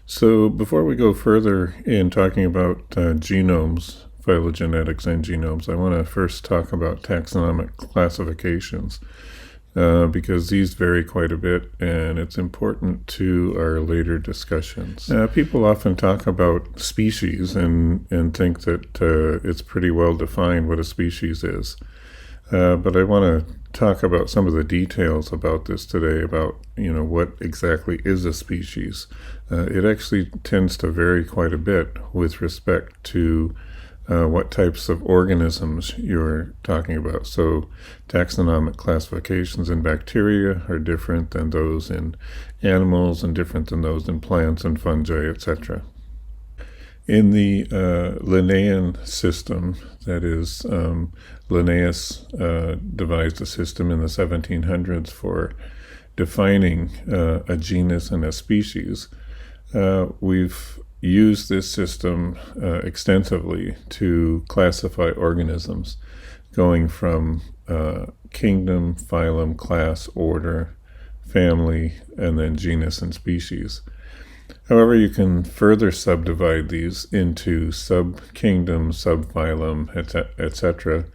So before we go further in talking about genomes, phylogenetics and genomes, I want to first talk about taxonomic classifications because these vary quite a bit and it's important to our later discussions. People often talk about species and think that it's pretty well defined what a species is. But I want to talk about some of the details about this today, about what exactly is a species. It actually tends to vary quite a bit with respect to what types of organisms you're talking about. So taxonomic classifications in bacteria are different than those in animals and different than those in plants and fungi, etc. In the Linnaean system, that is, Linnaeus devised a system in the 1700s for defining a genus and a species. We've used this system extensively to classify organisms, going from kingdom, phylum, class, order, family, and then genus and species. However, you can further subdivide these into subkingdom, subphylum, etc.,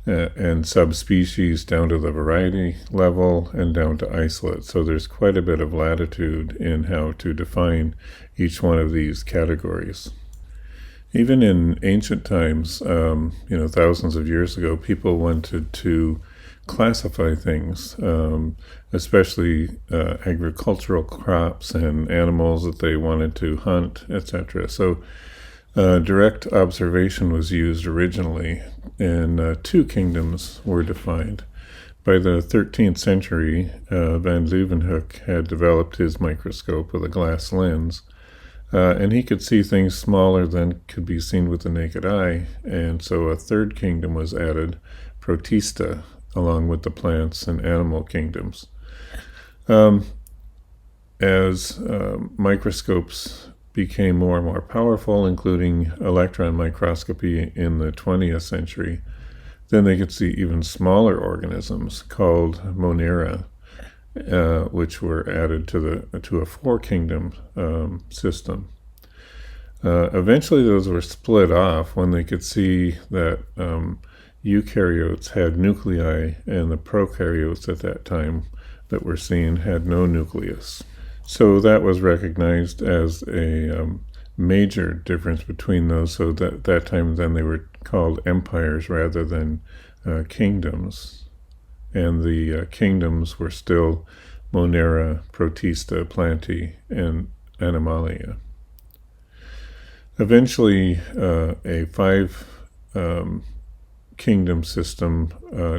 and subspecies down to the variety level and down to isolate. So there's quite a bit of latitude in how to define each one of these categories. Even in ancient times, thousands of years ago, people wanted to classify things, especially agricultural crops and animals that they wanted to hunt, etc. So direct observation was used originally, and two kingdoms were defined. By the 13th century, Van Leeuwenhoek had developed his microscope with a glass lens, and he could see things smaller than could be seen with the naked eye, and so a third kingdom was added, Protista, along with the plants and animal kingdoms. As microscopes became more and more powerful, including electron microscopy in the 20th century, then they could see even smaller organisms called Monera, which were added to a four-kingdom system. Eventually, those were split off when they could see that eukaryotes had nuclei, and the prokaryotes at that time that were seen had no nucleus. So that was recognized as a major difference between those. So that time then they were called empires rather than kingdoms. And the kingdoms were still Monera, Protista, Plantae, and Animalia. Eventually, a five kingdom system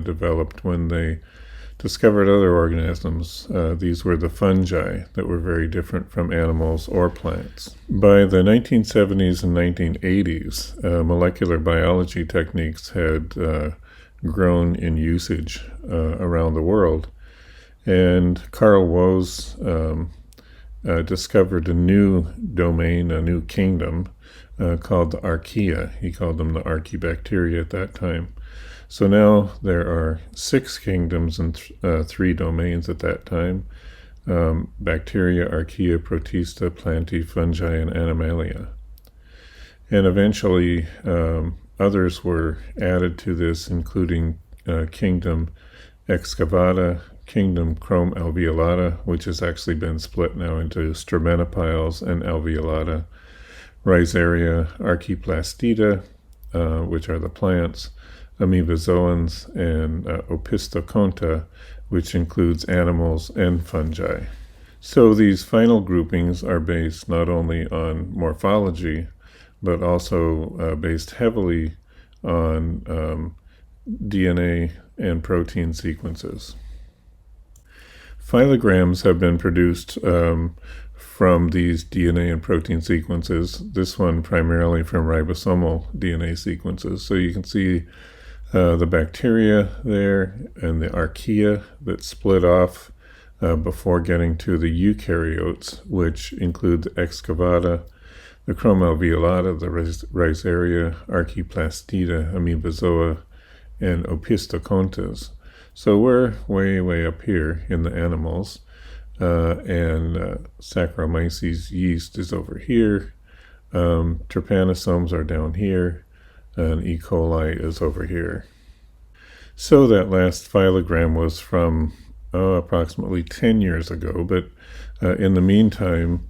developed when they discovered other organisms. These were the fungi that were very different from animals or plants. By the 1970s and 1980s, molecular biology techniques had grown in usage around the world. And Carl Woese discovered a new domain, a new kingdom, called the Archaea. He called them the Archaebacteria at that time. So now there are six kingdoms and three domains at that time: bacteria, Archaea, Protista, Plantae, fungi, and Animalia. And eventually others were added to this, including kingdom Excavata, kingdom Chrome alveolata, which has actually been split now into Stramenopiles and Alveolata, Rhizaria, Archaeplastida, which are the plants, amoebozoans, and Opisthokonta, which includes animals and fungi. So these final groupings are based not only on morphology, but also based heavily on DNA and protein sequences. Phylograms have been produced from these DNA and protein sequences, this one primarily from ribosomal DNA sequences. So you can see the bacteria there and the archaea that split off before getting to the eukaryotes, which include the excavata, the Chrome alveolata, the Rhizaria, Archaeplastida, amoebozoa, and Opisthokontas. So we're way up here in the animals. and Saccharomyces yeast is over here. Trypanosomes are down here, and E. coli is over here. So that last phylogram was from approximately 10 years ago, but in the meantime,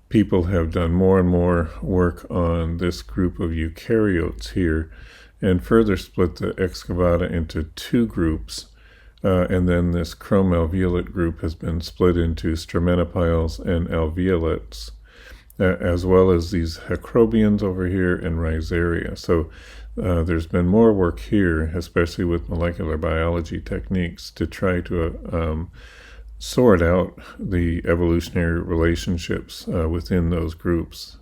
people have done more and more work on this group of eukaryotes here, and further split the excavata into two groups. And then this chromalveolate group has been split into stromatophiles and alveolates, as well as these Hecrobians over here and Rhizaria. So there's been more work here, especially with molecular biology techniques, to try to sort out the evolutionary relationships within those groups.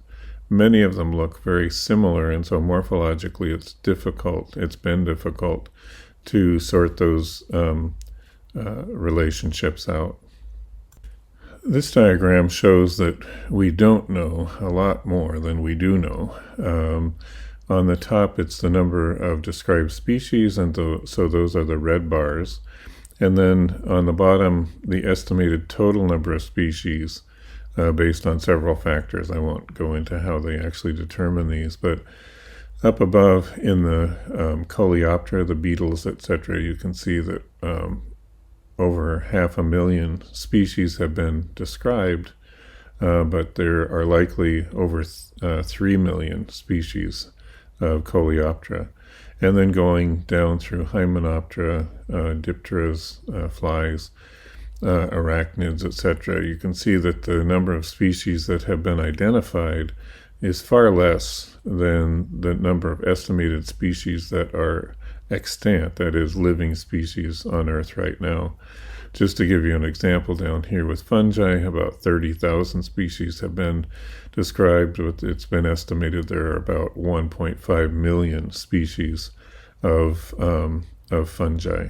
Many of them look very similar, and so morphologically it's been difficult to sort those relationships out. This diagram shows that we don't know a lot more than we do know. On the top, it's the number of described species, and so those are the red bars. And then on the bottom, the estimated total number of species based on several factors. I won't go into how they actually determine these, but up above in the Coleoptera, the beetles, etc., you can see that over 500,000 species have been described, but there are likely over 3 million species of Coleoptera. And then going down through Hymenoptera, dipteras, flies, arachnids, etc., you can see that the number of species that have been identified is far less than the number of estimated species that are extant, that is, living species on Earth right now. Just to give you an example, down here with fungi, about 30,000 species have been described, but it's been estimated there are about 1.5 million species of fungi.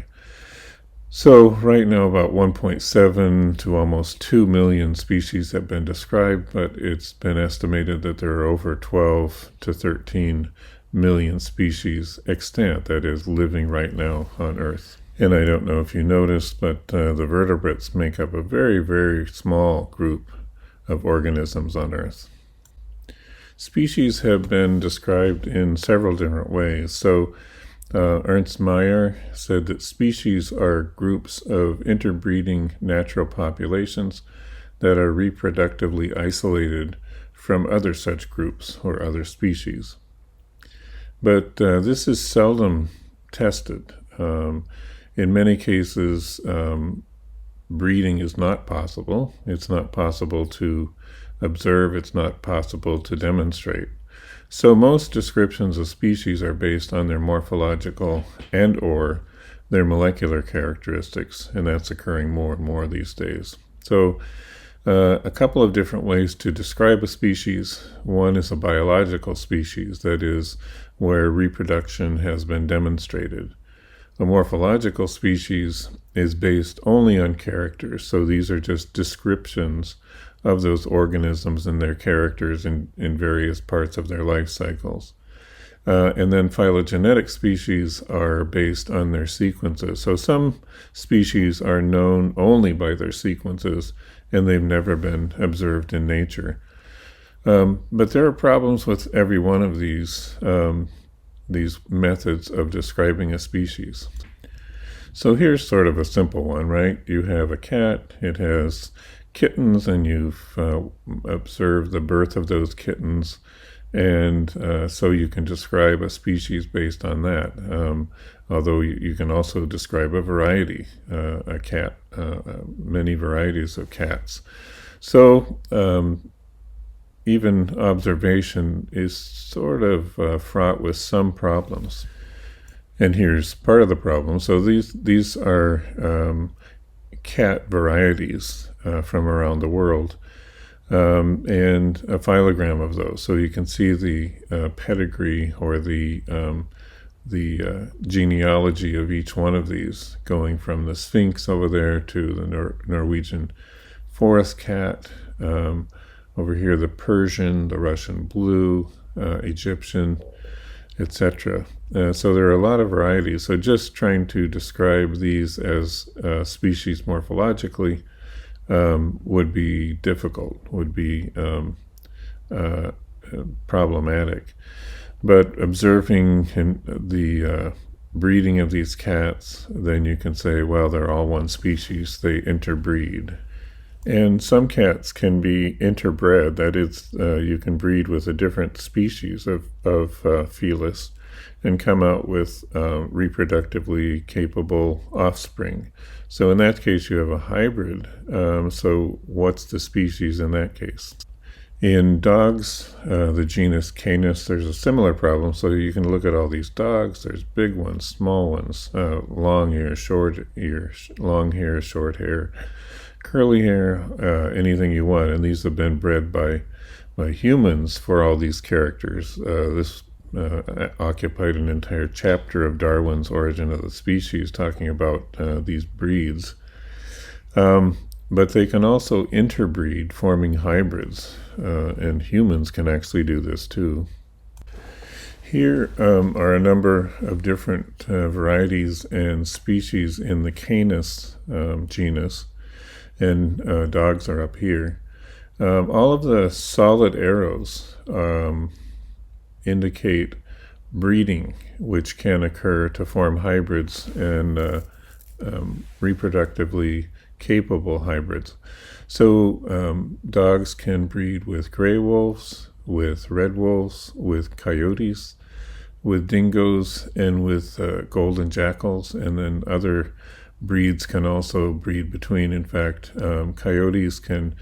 So right now about 1.7 to almost 2 million species have been described, but it's been estimated that there are over 12 to 13 million species extant, that is, living right now on Earth. And I don't know if you noticed, but the vertebrates make up a very, very small group of organisms on Earth. Species have been described in several different ways. So Ernst Mayr said that species are groups of interbreeding natural populations that are reproductively isolated from other such groups or other species. But this is seldom tested. In many cases, breeding is not possible. It's not possible to observe. It's not possible to demonstrate. So most descriptions of species are based on their morphological and or their molecular characteristics, and that's occurring more and more these days. So a couple of different ways to describe a species. One is a biological species, that is, where reproduction has been demonstrated. A morphological species is based only on characters, so these are just descriptions of those organisms and their characters in various parts of their life cycles. And then phylogenetic species are based on their sequences. So some species are known only by their sequences, and they've never been observed in nature. But there are problems with every one of these methods of describing a species. So here's sort of a simple one, right? You have a cat, it has kittens, and you've observed the birth of those kittens, and so you can describe a species based on that. Although you can also describe a variety, a cat, many varieties of cats. So even observation is sort of fraught with some problems. And here's part of the problem. So these are cat varieties from around the world, and a phylogram of those. So you can see the pedigree or the genealogy of each one of these, going from the Sphinx over there to the Norwegian forest cat, over here the Persian, the Russian blue, Egyptian, etc. So there are a lot of varieties. So just trying to describe these as species morphologically would be difficult, would be problematic. But observing the breeding of these cats, then you can say, well, they're all one species, they interbreed. And some cats can be interbred, that is, you can breed with a different species of felis and come out with reproductively capable offspring. So in that case, you have a hybrid. So what's the species in that case? In dogs, the genus Canis, there's a similar problem. So you can look at all these dogs. There's big ones, small ones, long hair, short hair, curly hair, anything you want. And these have been bred by humans for all these characters. This occupied an entire chapter of Darwin's Origin of the Species, talking about these breeds. But they can also interbreed, forming hybrids, and humans can actually do this too. Here are a number of different varieties and species in the Canis genus, and dogs are up here. All of the solid arrows indicate breeding, which can occur to form hybrids and reproductively capable hybrids. So dogs can breed with gray wolves, with red wolves, with coyotes, with dingoes, and with golden jackals, and then other breeds can also breed between. In fact, coyotes can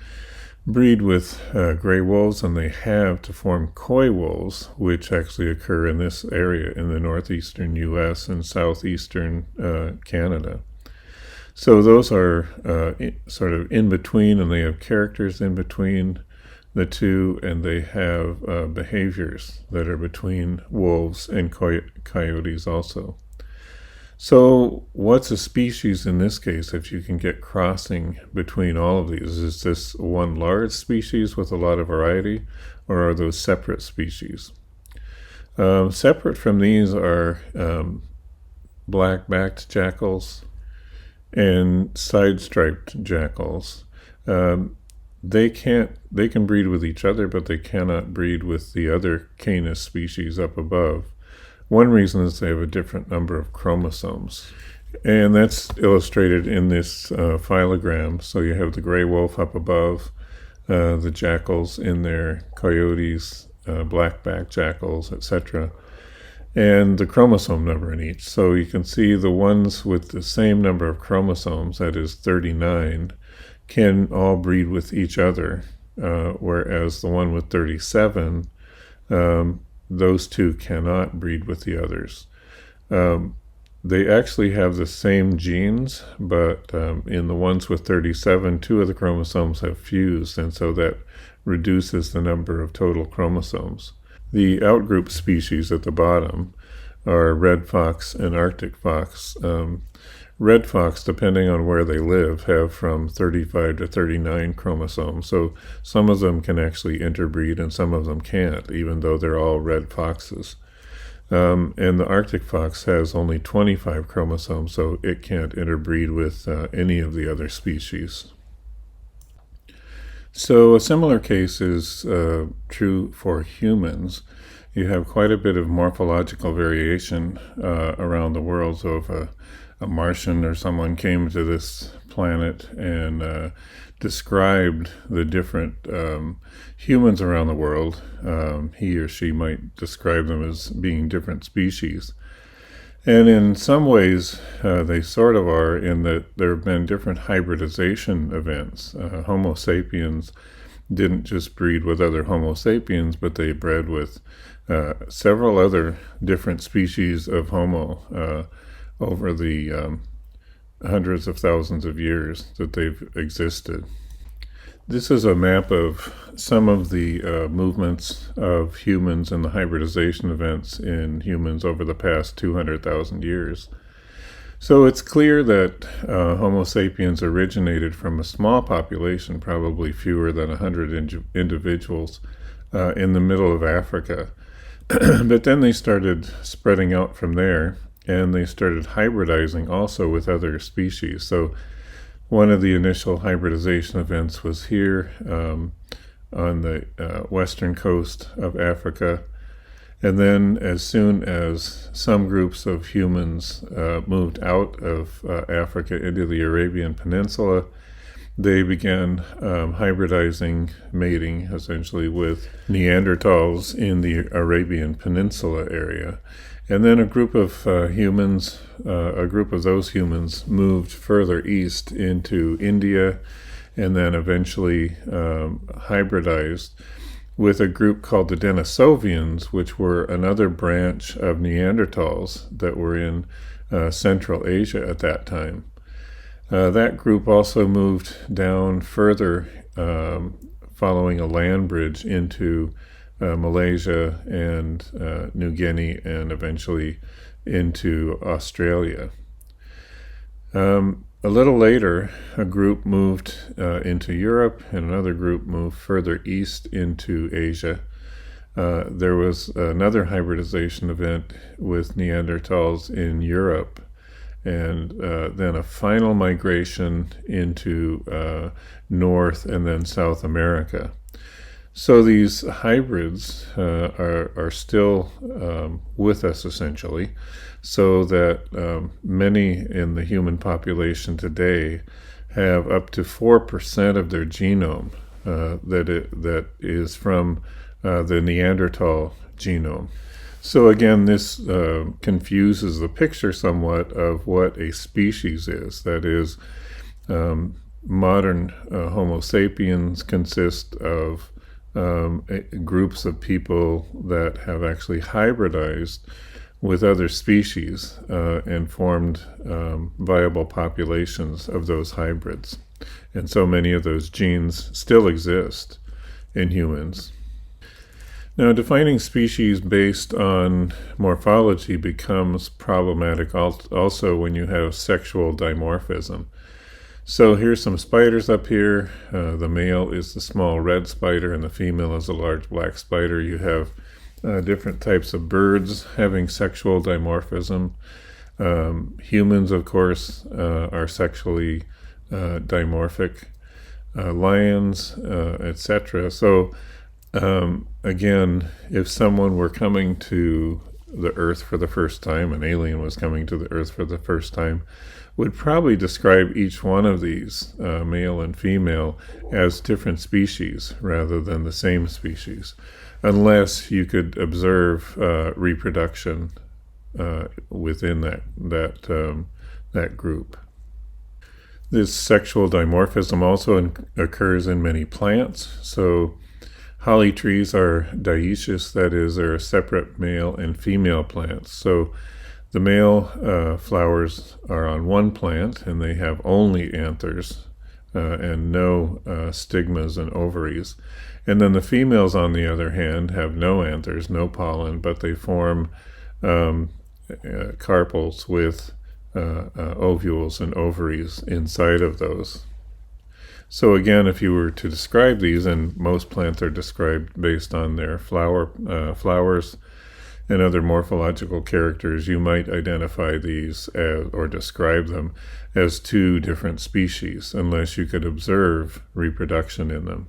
breed with gray wolves, and they have to form coy wolves, which actually occur in this area in the northeastern U.S. and southeastern Canada. So those are sort of in between, and they have characters in between the two, and they have behaviors that are between wolves and coyotes also. So what's a species in this case if you can get crossing between all of these? Is this one large species with a lot of variety, or are those separate species? Separate from these are black-backed jackals and side-striped jackals. They can breed with each other, but they cannot breed with the other Canis species up above. One reason is they have a different number of chromosomes, and that's illustrated in this phylogram. So you have the gray wolf up above, the jackals in there, coyotes, black-backed jackals, etc., and the chromosome number in each. So you can see the ones with the same number of chromosomes, that is 39, can all breed with each other, whereas the one with 37, those two cannot breed with the others. They actually have the same genes, but in the ones with 37, 2 of the chromosomes have fused, and so that reduces the number of total chromosomes. The outgroup species at the bottom are red fox and Arctic fox. Red fox, depending on where they live, have from 35 to 39 chromosomes. So some of them can actually interbreed and some of them can't, even though they're all red foxes. And the Arctic fox has only 25 chromosomes, so it can't interbreed with any of the other species. So a similar case is true for humans. You have quite a bit of morphological variation around the world. So if a Martian or someone came to this planet and described the different humans around the world, he or she might describe them as being different species. And in some ways, they sort of are, in that there have been different hybridization events. Homo sapiens didn't just breed with other Homo sapiens, but they bred with several other different species of Homo over the hundreds of thousands of years that they've existed. This is a map of some of the movements of humans and the hybridization events in humans over the past 200,000 years. So it's clear that Homo sapiens originated from a small population, probably fewer than 100 individuals, in the middle of Africa. But then they started spreading out from there, and they started hybridizing also with other species. So one of the initial hybridization events was here on the western coast of Africa. And then as soon as some groups of humans moved out of Africa into the Arabian Peninsula, they began hybridizing, mating essentially with Neanderthals in the Arabian Peninsula area. And then a group of those humans moved further east into India, and then eventually hybridized with a group called the Denisovians, which were another branch of Neanderthals that were in Central Asia at that time. That group also moved down further, following a land bridge into Malaysia and New Guinea, and eventually into Australia. A little later, a group moved into Europe, and another group moved further east into Asia. There was another hybridization event with Neanderthals in Europe, and then a final migration into North and then South America. So these hybrids are still with us, essentially, so that many in the human population today have up to 4% of their genome that is from the Neanderthal genome. So again, this confuses the picture somewhat of what a species is. That is, modern Homo sapiens consist of groups of people that have actually hybridized with other species and formed viable populations of those hybrids. And so many of those genes still exist in humans. Now, defining species based on morphology becomes problematic also when you have sexual dimorphism. So here's some spiders up here. The male is the small red spider and the female is a large black spider. You have different types of birds having sexual dimorphism. Humans, of course, are sexually dimorphic. Lions, etc. So again, if someone were coming to the Earth for the first time, an alien was coming to the Earth for the first time, would probably describe each one of these, male and female, as different species rather than the same species, unless you could observe reproduction within that group. This sexual dimorphism also occurs in many plants. So holly trees are dioecious, that is, they're separate male and female plants. So the male flowers are on one plant, and they have only anthers and no stigmas and ovaries. And then the females, on the other hand, have no anthers, no pollen, but they form carpels with ovules and ovaries inside of those. So again, if you were to describe these, and most plants are described based on their flowers and other morphological characters, you might identify these or describe them as two different species, unless you could observe reproduction in them.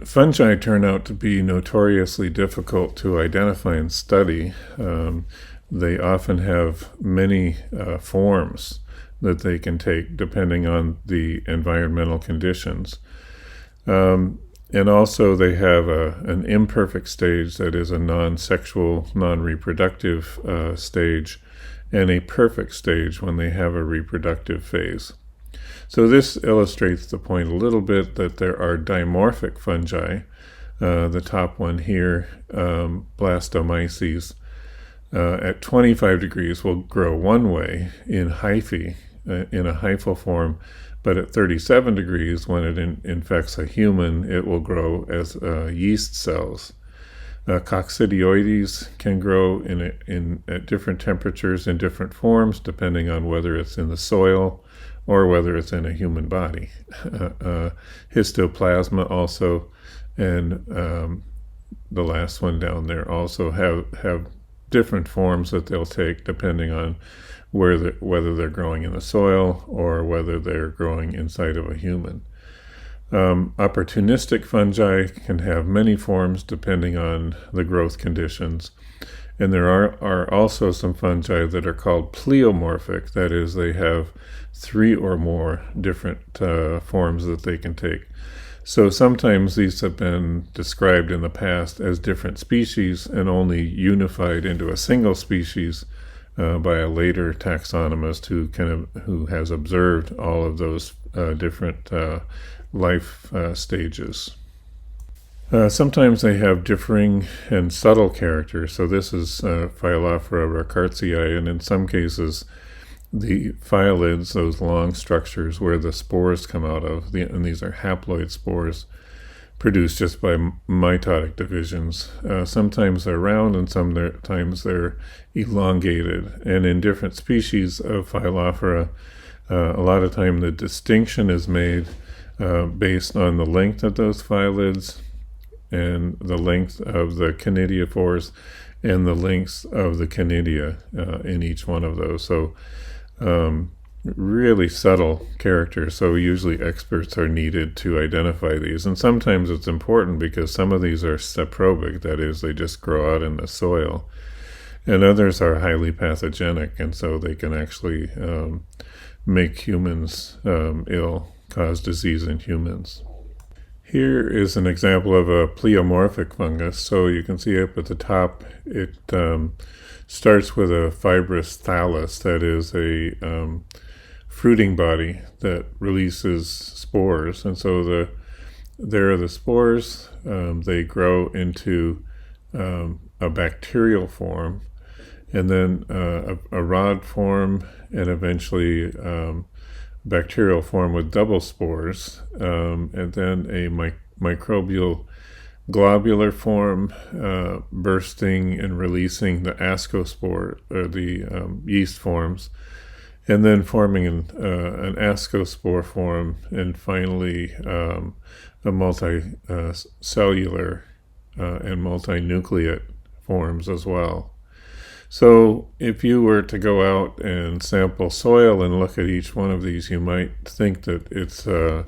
Fungi turn out to be notoriously difficult to identify and study. They often have many forms that they can take depending on the environmental conditions. And also they have an imperfect stage, that is a non-sexual, non-reproductive stage, and a perfect stage when they have a reproductive phase. So this illustrates the point a little bit that there are dimorphic fungi. The top one here, Blastomyces, at 25 degrees will grow one way in hyphae, in a hyphal form, but at 37 degrees, when it infects a human, it will grow as yeast cells. Coccidioides can grow at different temperatures in different forms, depending on whether it's in the soil or whether it's in a human body. Histoplasma also, and the last one down there also have different forms that they'll take depending on whether they're growing in the soil or whether they're growing inside of a human. Opportunistic fungi can have many forms depending on the growth conditions. And there are also some fungi that are called pleomorphic. That is, they have 3 or more different forms that they can take. So sometimes these have been described in the past as different species and only unified into a single species by a later taxonomist who has observed all of those different life stages. Sometimes they have differing and subtle characters. So this is Phylophora rickardsii, and in some cases the phyllids, those long structures where the spores come out of, and these are haploid spores produced just by mitotic divisions. Sometimes they're round and sometimes they're elongated. And in different species of Phylophora, a lot of time the distinction is made based on the length of those phyllids and the length of the conidiophores and the lengths of the conidia in each one of those. So really subtle characters. So usually experts are needed to identify these. And sometimes it's important because some of these are saprobic, that is, they just grow out in the soil. And others are highly pathogenic, and so they can actually make humans ill, cause disease in humans. Here is an example of a pleomorphic fungus. So you can see up at the top, it starts with a fibrous thallus, that is a fruiting body that releases spores. And so there are the spores. They grow into a bacterial form, and then a rod form, and eventually bacterial form with double spores, and then a microbial globular form, bursting and releasing the ascospore, or the yeast forms, and then forming an ascospore form, and finally a multicellular and multinucleate forms as well. So if you were to go out and sample soil and look at each one of these, you might think that it's a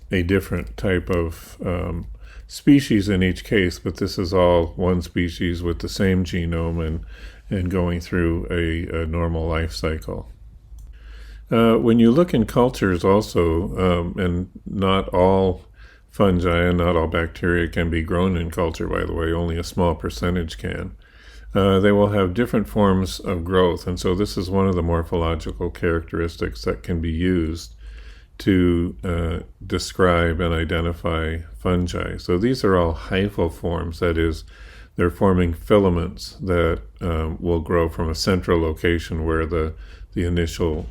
different type of species in each case, but this is all one species with the same genome and going through a normal life cycle. When you look in cultures also, and not all fungi and not all bacteria can be grown in culture, by the way, only a small percentage can. They will have different forms of growth, and so this is one of the morphological characteristics that can be used to describe and identify fungi. So these are all hyphal forms, that is, they're forming filaments that will grow from a central location where the initial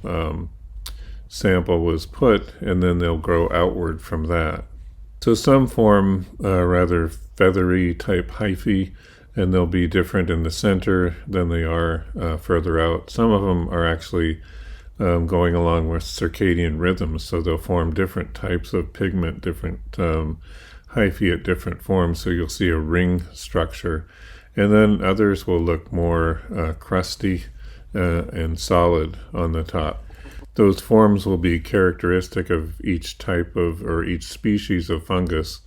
sample was put, and then they'll grow outward from that. So some form rather feathery type hyphae, and they'll be different in the center than they are further out. Some of them are actually going along with circadian rhythms, so they'll form different types of pigment, different hyphae at different forms, so you'll see a ring structure. And then others will look more crusty and solid on the top. Those forms will be characteristic of each type of, or each species of fungus.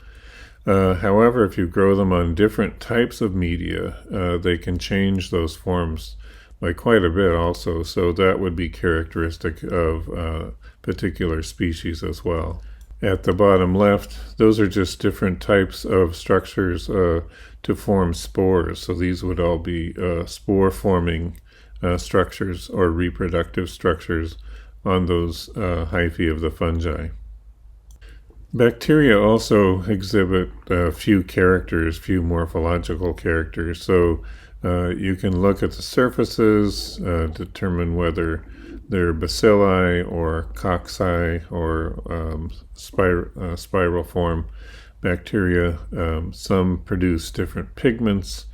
However, if you grow them on different types of media, they can change those forms by quite a bit also, so that would be characteristic of particular species as well. At the bottom left, those are just different types of structures to form spores, so these would all be spore-forming structures or reproductive structures on those hyphae of the fungi. Bacteria also exhibit few morphological characters. So you can look at the surfaces, determine whether they're bacilli or cocci or spiral form bacteria. Some produce different pigments,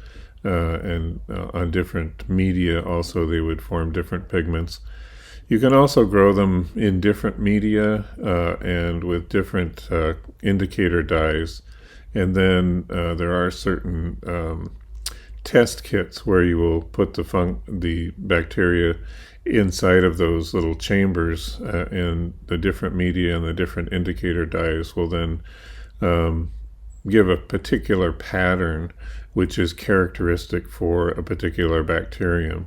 and on different media also they would form different pigments. You can also grow them in different media and with different indicator dyes. And then there are certain test kits where you will put the bacteria inside of those little chambers, and the different media and the different indicator dyes will then give a particular pattern which is characteristic for a particular bacterium.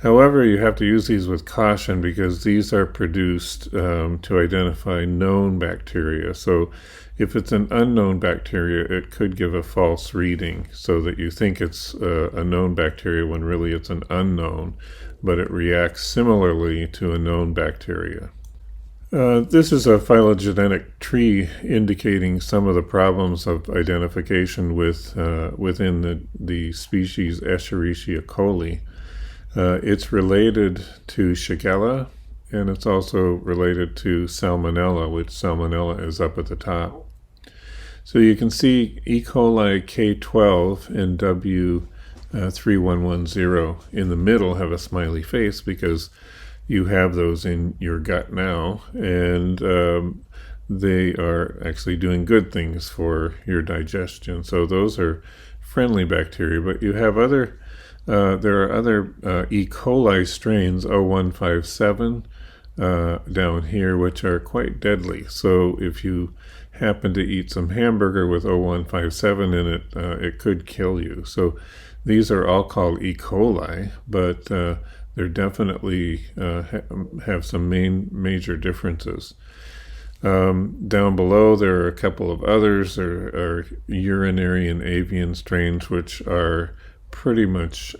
However, you have to use these with caution because these are produced to identify known bacteria. So if it's an unknown bacteria, it could give a false reading so that you think it's a known bacteria when really it's an unknown, but it reacts similarly to a known bacteria. This is a phylogenetic tree indicating some of the problems of identification within the species Escherichia coli. It's related to Shigella, and it's also related to Salmonella, which Salmonella is up at the top. So you can see E. coli K12 and W3110 in the middle have a smiley face because you have those in your gut now, and they are actually doing good things for your digestion. So those are friendly bacteria, but you have there are other E. coli strains, 0157, down here, which are quite deadly. So if you happen to eat some hamburger with 0157 in it, it could kill you. So these are all called E. coli, but they're definitely have some major differences. Down below, there are a couple of others. There are urinary and avian strains, which are pretty much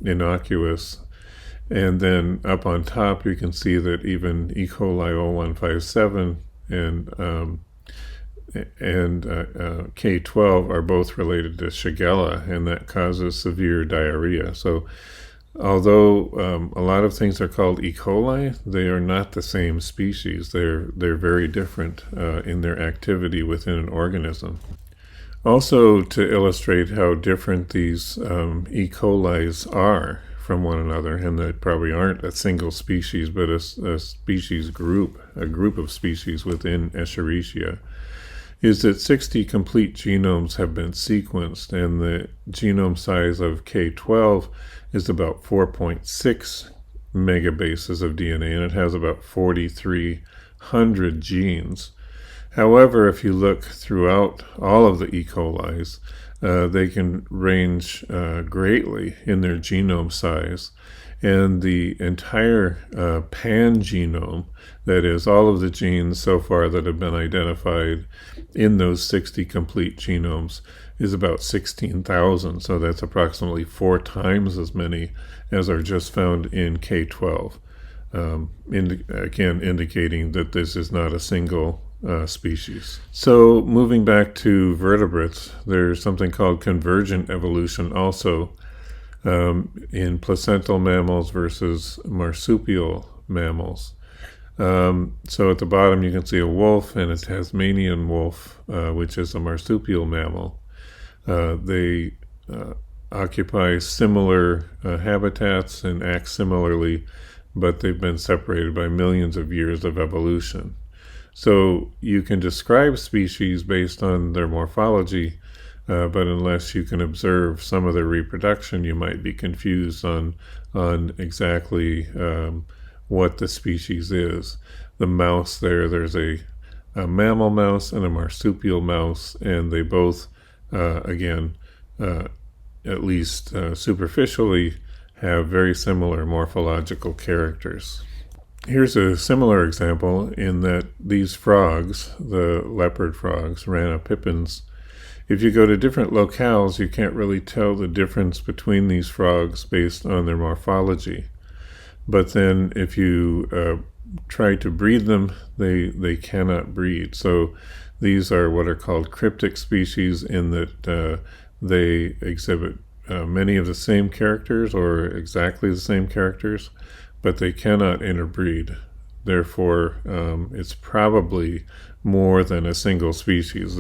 innocuous. And then up on top, you can see that even E. coli 0157 and K12 are both related to Shigella, and that causes severe diarrhea. So although a lot of things are called E. coli, they are not the same species. They're very different in their activity within an organism. Also, to illustrate how different these E. colis are from one another, and they probably aren't a single species, but a species group, a group of species within Escherichia, is that 60 complete genomes have been sequenced, and the genome size of K12 is about 4.6 megabases of DNA, and it has about 4,300 genes. However, if you look throughout all of the E. colis, they can range greatly in their genome size, and the entire pangenome, that is, all of the genes so far that have been identified in those 60 complete genomes, is about 16,000. So that's approximately 4 times as many as are just found in K12. Again, indicating that this is not a single species. So moving back to vertebrates, there's something called convergent evolution also in placental mammals versus marsupial mammals. So at the bottom you can see a wolf and a Tasmanian wolf, which is a marsupial mammal. They occupy similar habitats and act similarly, but they've been separated by millions of years of evolution. So you can describe species based on their morphology, but unless you can observe some of their reproduction, you might be confused on exactly what the species is. The mouse there's a mammal mouse and a marsupial mouse, and they both, again, at least superficially, have very similar morphological characters. Here's a similar example in that these frogs, the leopard frogs, Rana pippins, if you go to different locales, you can't really tell the difference between these frogs based on their morphology. But then if you try to breed them, they cannot breed. So these are what are called cryptic species in that they exhibit many of the same characters or exactly the same characters, but they cannot interbreed. Therefore, it's probably more than a single species.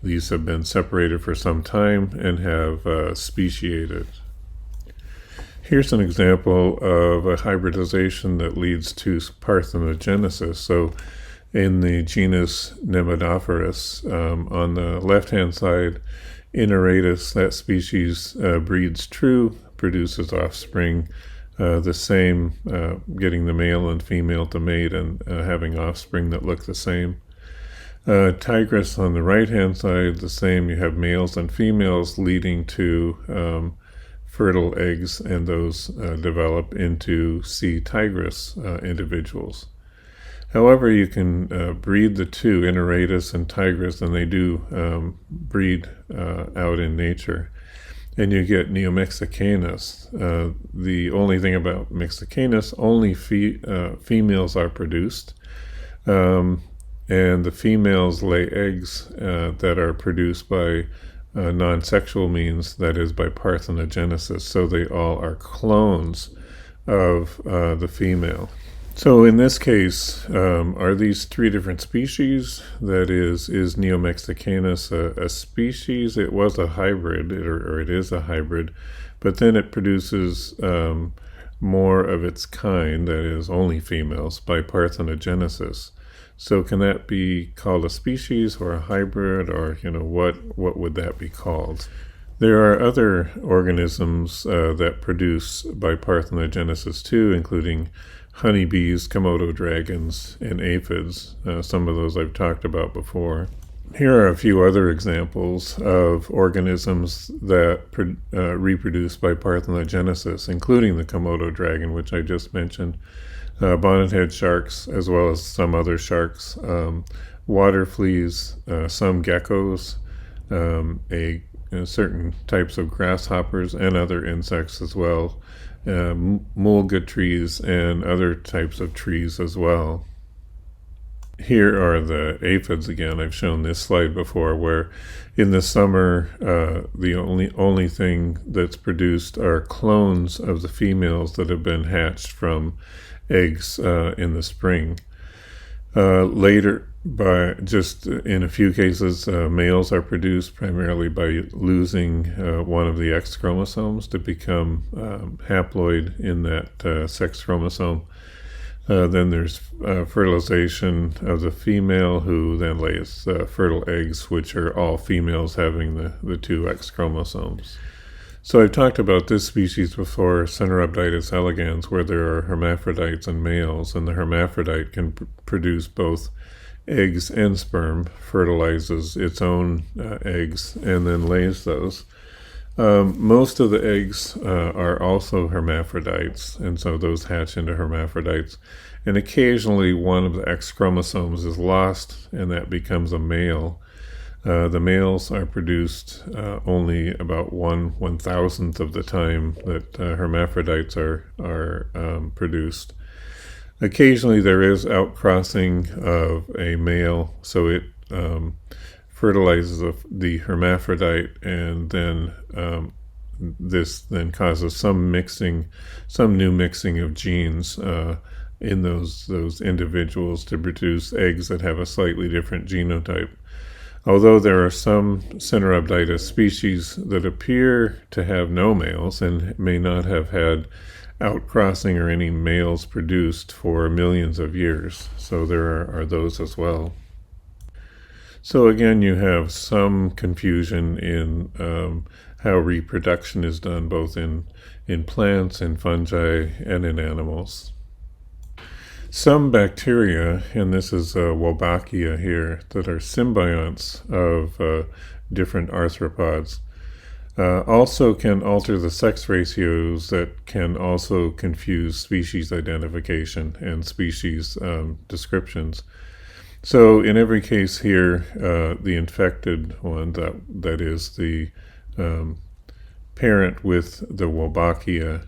These have been separated for some time and have speciated. Here's an example of a hybridization that leads to parthenogenesis. So in the genus Nematophorus. On the left-hand side, Ineratus, that species breeds true, produces offspring, the same, getting the male and female to mate and having offspring that look the same. Tigress on the right-hand side, the same. You have males and females leading to fertile eggs, and those develop into C. tigris individuals. However, you can breed the two, Ineratus and Tigris, and they do breed out in nature. And you get Neomexicanus. The only thing about Mexicanus, only females are produced. And the females lay eggs that are produced by non-sexual means, that is by parthenogenesis. So they all are clones of the female. So in this case, are these three different species? That is Neomexicanus a species? It was a hybrid, or it is a hybrid, but then it produces more of its kind, that is only females, by parthenogenesis. So can that be called a species or a hybrid, or what would that be called? There are other organisms that produce by parthenogenesis too, including honeybees, Komodo dragons, and aphids. Some of those I've talked about before. Here are a few other examples of organisms that reproduce by parthenogenesis, including the Komodo dragon, which I just mentioned, bonnethead sharks, as well as some other sharks, water fleas, some geckos, certain types of grasshoppers, and other insects as well, mulga trees, and other types of trees as well. Here are the aphids again. I've shown this slide before, where in the summer the only thing that's produced are clones of the females that have been hatched from eggs in the spring. Later, by just in a few cases, males are produced primarily by losing one of the X chromosomes to become haploid in that sex chromosome. Then there's fertilization of the female, who then lays fertile eggs, which are all females having the two X chromosomes. So I've talked about this species before, Cenorhabditis elegans, where there are hermaphrodites and males, and the hermaphrodite can produce both eggs and sperm, fertilizes its own eggs, and then lays those. Most of the eggs are also hermaphrodites, and so those hatch into hermaphrodites. And occasionally one of the X chromosomes is lost, and that becomes a male. The males are produced only about 1/1000th of the time that hermaphrodites are produced. Occasionally there is outcrossing of a male, so it fertilizes the hermaphrodite, and then this then causes some new mixing of genes in those individuals to produce eggs that have a slightly different genotype. Although there are some Cenorhabditis species that appear to have no males and may not have had outcrossing or any males produced for millions of years. So there are those as well. So again, you have some confusion in how reproduction is done, both in plants, in fungi, and in animals. Some bacteria, and this is Wolbachia here, that are symbionts of different arthropods, also can alter the sex ratios that can also confuse species identification and species descriptions. So in every case here, the infected one, that is the parent with the Wolbachia,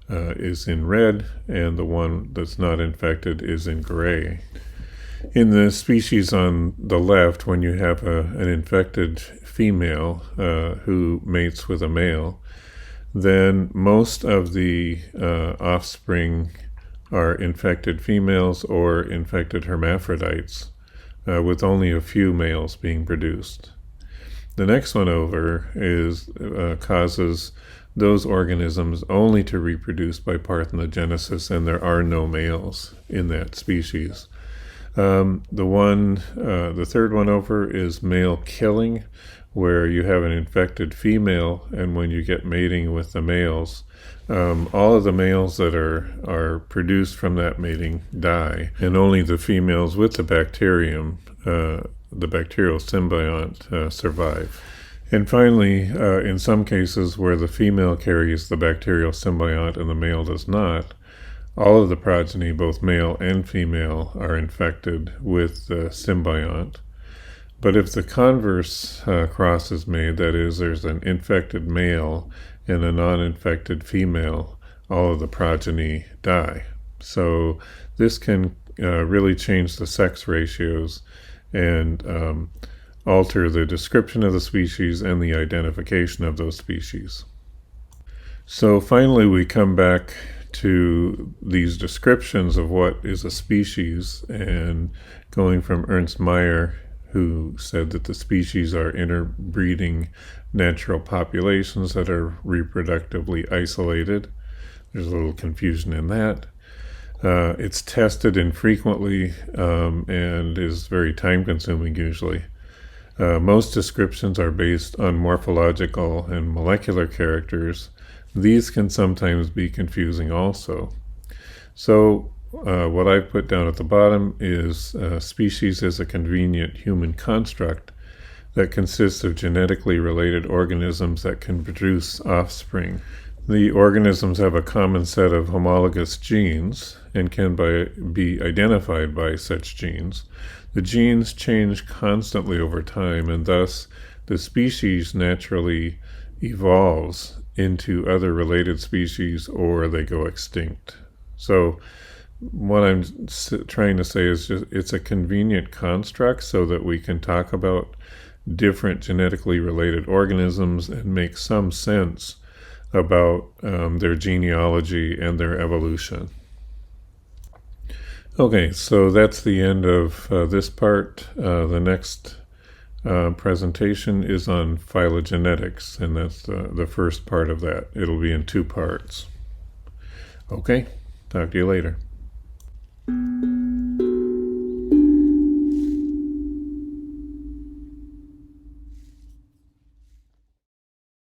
is in red, and the one that's not infected is in gray. In the species on the left, when you have an infected female who mates with a male, then most of the offspring are infected females or infected hermaphrodites, with only a few males being produced. The next one over causes those organisms only to reproduce by parthenogenesis, and there are no males in that species. The third one over is male killing, where you have an infected female, and when you get mating with the males, all of the males that are produced from that mating die, and only the females with the bacterium, the bacterial symbiont, survive. And finally, in some cases where the female carries the bacterial symbiont and the male does not, all of the progeny, both male and female, are infected with the symbiont. But if the converse cross is made, that is, there's an infected male and a non-infected female, all of the progeny die. So this can really change the sex ratios and alter the description of the species and the identification of those species. So finally we come back to these descriptions of what is a species, and going from Ernst Mayr, who said that the species are interbreeding natural populations that are reproductively isolated. There's a little confusion in that. It's tested infrequently and is very time-consuming usually. Most descriptions are based on morphological and molecular characters. These can sometimes be confusing also. So what I've put down at the bottom is species as a convenient human construct that consists of genetically related organisms that can produce offspring. The organisms have a common set of homologous genes and can be identified by such genes. The genes change constantly over time, and thus the species naturally evolves into other related species, or they go extinct. So what I'm trying to say is just it's a convenient construct so that we can talk about different genetically related organisms and make some sense about their genealogy and their evolution. Okay, so that's the end of this part. The next presentation is on phylogenetics, and that's the first part of that. It'll be in 2 parts. Okay, talk to you later.